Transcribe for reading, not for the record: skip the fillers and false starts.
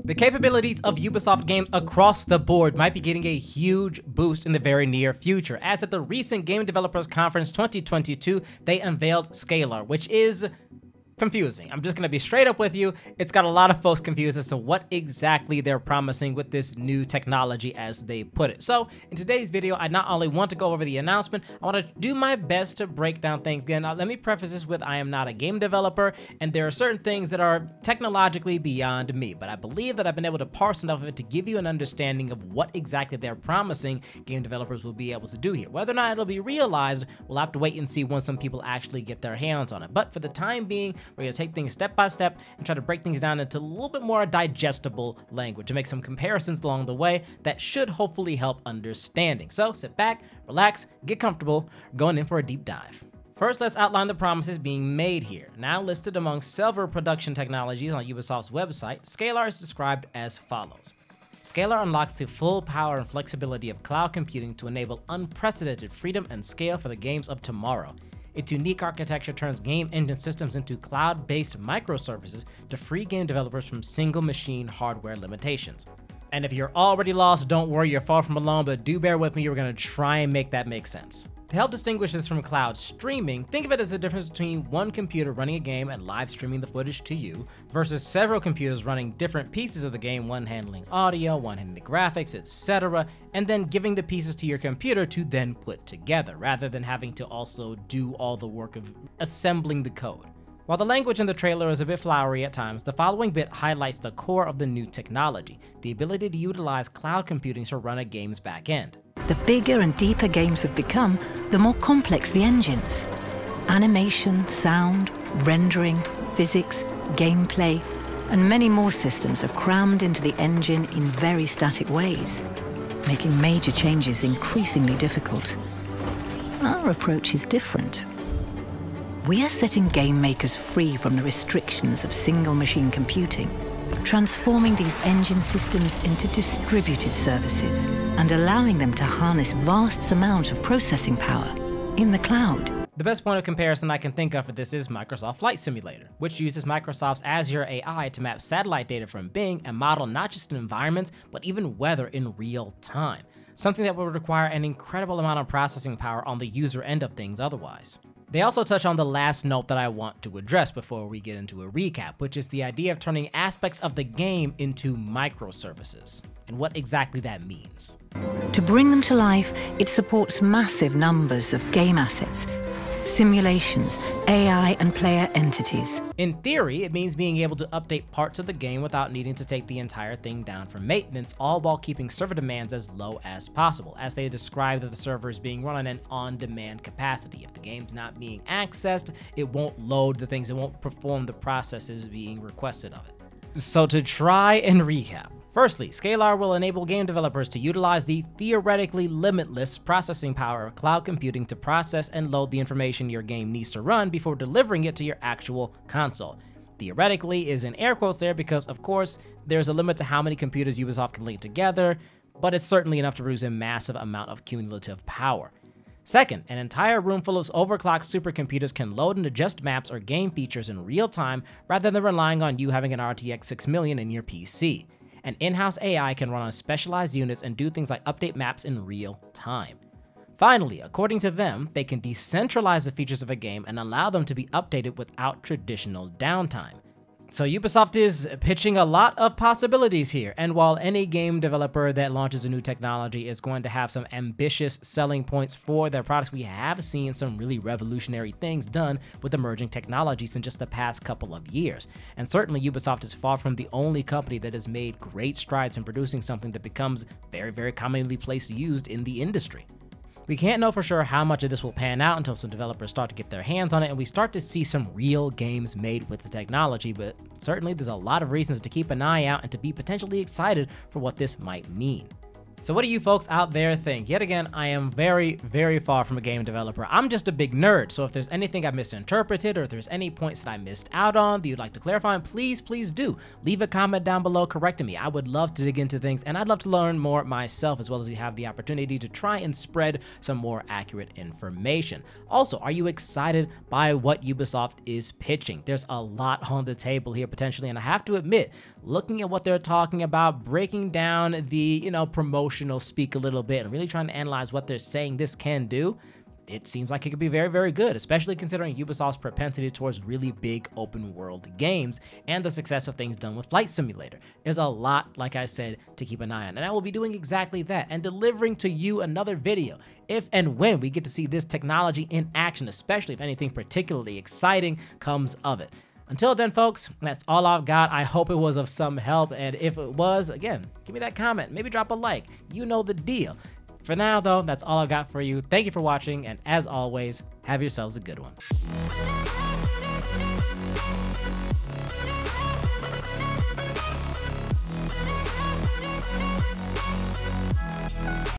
The capabilities of Ubisoft games across the board might be getting a huge boost in the very near future, as at the recent Game Developers Conference 2022, they unveiled Scalar, which is confusing. I'm just going to be straight up with you. It's got a lot of folks confused as to what exactly they're promising with this new technology, as they put it. So in today's video, I not only want to go over the announcement, I want to do my best to break down things. Again, let me preface this with I am not a game developer, and there are certain things that are technologically beyond me, but I believe that I've been able to parse enough of it to give you an understanding of what exactly they're promising game developers will be able to do here. Whether or not it'll be realized, we'll have to wait and see once some people actually get their hands on it. But for the time being, we're going to take things step by step and try to break things down into a little bit more digestible language to make some comparisons along the way that should hopefully help understanding. So sit back, relax, get comfortable, going in for a deep dive. First, let's outline the promises being made here. Now listed among several production technologies on Ubisoft's website, Scalar is described as follows. Scalar unlocks the full power and flexibility of cloud computing to enable unprecedented freedom and scale for the games of tomorrow. Its unique architecture turns game engine systems into cloud-based microservices to free game developers from single machine hardware limitations. And if you're already lost, don't worry, you're far from alone, but do bear with me, we're going to try and make that make sense. To help distinguish this from cloud streaming, think of it as the difference between one computer running a game and live streaming the footage to you, versus several computers running different pieces of the game, one handling audio, one handling the graphics, etc., and then giving the pieces to your computer to then put together, rather than having to also do all the work of assembling the code. While the language in the trailer is a bit flowery at times, the following bit highlights the core of the new technology, the ability to utilize cloud computing to run a game's backend. The bigger and deeper games have become, the more complex the engines. Animation, sound, rendering, physics, gameplay, and many more systems are crammed into the engine in very static ways, making major changes increasingly difficult. Our approach is different. We are setting game makers free from the restrictions of single machine computing, transforming these engine systems into distributed services and allowing them to harness vast amounts of processing power in the cloud. The best point of comparison I can think of for this is Microsoft Flight Simulator, which uses Microsoft's Azure AI to map satellite data from Bing and model not just environments, but even weather in real time, something that would require an incredible amount of processing power on the user end of things otherwise. They also touch on the last note that I want to address before we get into a recap, which is the idea of turning aspects of the game into microservices, and what exactly that means. To bring them to life, it supports massive numbers of game assets, simulations, AI, and player entities. In theory, it means being able to update parts of the game without needing to take the entire thing down for maintenance, all while keeping server demands as low as possible, as they describe that the server is being run on an on-demand capacity. If the game's not being accessed, it won't load the things, it won't perform the processes being requested of it. So to try and recap, firstly, Scalar will enable game developers to utilize the theoretically limitless processing power of cloud computing to process and load the information your game needs to run before delivering it to your actual console. Theoretically is in air quotes there because, of course, there's a limit to how many computers Ubisoft can link together, but it's certainly enough to produce a massive amount of cumulative power. Second, an entire room full of overclocked supercomputers can load and adjust maps or game features in real time rather than relying on you having an RTX 6000 in your PC. An in-house AI can run on specialized units and do things like update maps in real time. Finally, according to them, they can decentralize the features of a game and allow them to be updated without traditional downtime. So Ubisoft is pitching a lot of possibilities here, and while any game developer that launches a new technology is going to have some ambitious selling points for their products, we have seen some really revolutionary things done with emerging technologies in just the past couple of years. And certainly Ubisoft is far from the only company that has made great strides in producing something that becomes very, very commonly placed used in the industry. We can't know for sure how much of this will pan out until some developers start to get their hands on it and we start to see some real games made with the technology, but certainly there's a lot of reasons to keep an eye out and to be potentially excited for what this might mean. So what do you folks out there think? Yet again, I am very, very far from a game developer. I'm just a big nerd. So if there's anything I misinterpreted or if there's any points that I missed out on that you'd like to clarify, please do. Leave a comment down below correcting me. I would love to dig into things and I'd love to learn more myself, as well as you have the opportunity to try and spread some more accurate information. Also, are you excited by what Ubisoft is pitching? There's a lot on the table here potentially, and I have to admit, looking at what they're talking about, breaking down the, promotional speak a little bit and really trying to analyze what they're saying this can do, it seems like it could be very, very good, especially considering Ubisoft's propensity towards really big open world games and the success of things done with Flight Simulator. There's a lot, like I said, to keep an eye on, and I will be doing exactly that and delivering to you another video if and when we get to see this technology in action, especially if anything particularly exciting comes of it. Until then, folks, that's all I've got. I hope it was of some help, and if it was, again, give me that comment, maybe drop a like. You know the deal. For now, though, that's all I've got for you. Thank you for watching, and as always, have yourselves a good one.